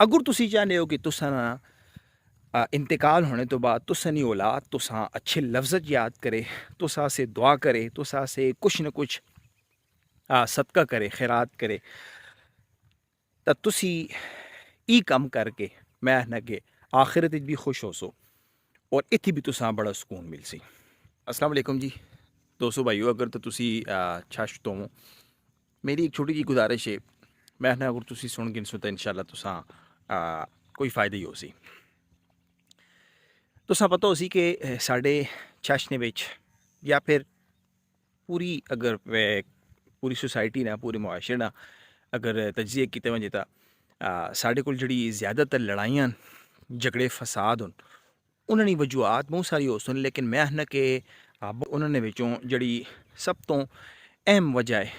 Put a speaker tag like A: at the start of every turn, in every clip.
A: अगर तुसी चाहते हो कि तुसा ना इंतकाल होने तो बाद तुसा नी औलाद तुसा अच्छे लफ्ज़ याद करे, तुसा से दुआ करे, तुसा से कुछ न कुछ सदका करे, खैरात करे, तो तुसी ई कम करके मैं आखना कि आखिरत भी खुश हो सो और इत्थै भी तुसा बड़ा सुकून मिल सी। अस्सलाम वालेकुम जी दोस्तों भाइयों, अगर तो तुसी छश तो हो मेरी एक छोटी जी गुजारिश है, मैं आखना अगर तुसी सुन गिन सो तो इंशाल्लाह तुसा कोई फ़ायदा ही हो सी। तुसा पता हो सी कि साढ़े छशने विच या फिर पूरी अगर पूरी सोसाइटी ना पूरे मुआशरे ना अगर तजिए किते वंजे तां साढ़े कोल जिहड़ी ज़्यादातर लड़ाइयां झगड़े फसाद होन उन्हां दी वजूहात बहुत सारी हो सन, लेकिन मैं आखना कि उन्हां दे विचों जिहड़ी सब तो अहम वजह है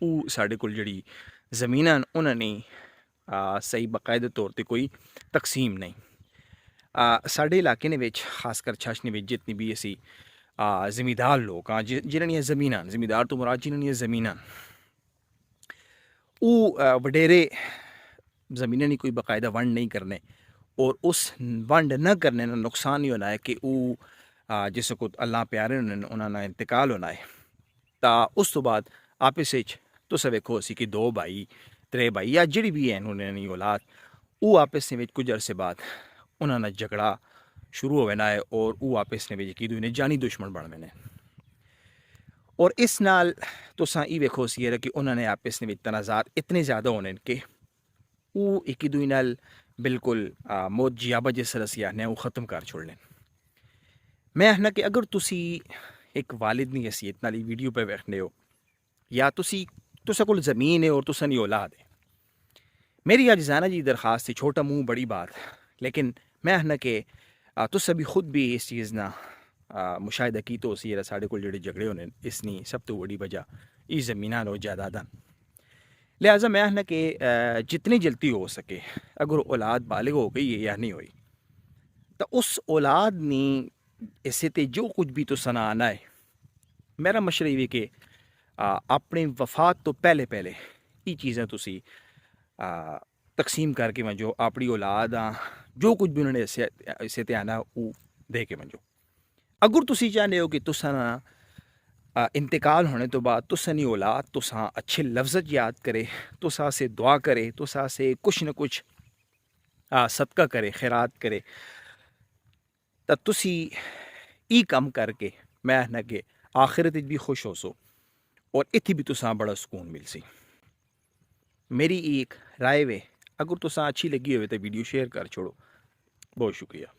A: वो साढ़े कोल जिहड़ी ज़मीनां न उन्हां दी सही बाकायदा तौर पर कोई तकसीम नहीं। साढ़े इलाके ने विच खासकर छाशने विच जितनी भी असी ज़मींदार लोग हाँ जिन्हां दियां ज़मीनां ज़मींदार तो मुराद जिन्हां दियां ज़मीनां वो वडेरे ज़मीनें दी कोई बाकायदा वंड नहीं करने और उस वंड न करने का नुकसान ही होना है कि वो जिस को अल्लाह प्यारे उन्होंने इंतकाल होना है तो उस तो बाद आपस तुस वेखो असी कि दो भाई त्रे भाई या जिहड़ी भी हैं उन्होंने औलाद वो आपस में कुछ अरसे बाद उन्होंने झगड़ा शुरू हो जाना है और वो आपस में एक दूसरे जानी दुश्मन बन गए और इस नाल तुसां ई वेखो सी कि उन्होंने आपस में तनाज़ात इतने ज़्यादा होने कि वो एक दूसरे नाल बिल्कुल मौत जियाबा जिस रसी आने वो ख़त्म कर छोड़ने। मैं आखना कि अगर तुसी एक वालिद दी हैसियत नाल वीडियो पे वेखने हो या तुसा कोल ज़मीन है और तुसा नी औलाद है, मेरी अज जाना जी दरखास्त है, छोटा मुंह बड़ी बात, लेकिन मैं आखना कि तुसा भी खुद भी इस चीज़ ना मुशाहिदा की तो सी साढ़े कोल जिहड़े झगड़े होने इसनी सब तो बड़ी वजह ई ज़मीनां और जायदादां। लिहाजा मैं आखना कि जितनी जल्दी हो सके अगर औलाद बालिग हो गई है या नहीं हुई तो उस औलाद ने इसे ते जो कुछ भी तुसा ना आना है, मेरा मशवरा ये कि अपने वफात तो पहले पहले ये चीज़ें तुसी तकसीम करके वंजो अपनी औलाद जो कुछ भी उन्होंने इसे ते आना वो दे के वंजो। अगर तुसी चाहते हो कि तुसा ना इंतकाल होने तो बाद तुसा नी औलाद तुसा अच्छे लफ्ज़ याद करे, तुसा से दुआ करे, तुसा से कुछ न कुछ सदका करे, खैरात करे, तो तुसी ई कम करके मैं आखना कि आखिरत भी खुश हो सो और इत्थै भी तुसा बड़ा सुकून मिल सी। मेरी एक राय वे अगर तुसा अच्छी लगी हो तो वीडियो शेयर कर छोड़ो। बहुत शुक्रिया।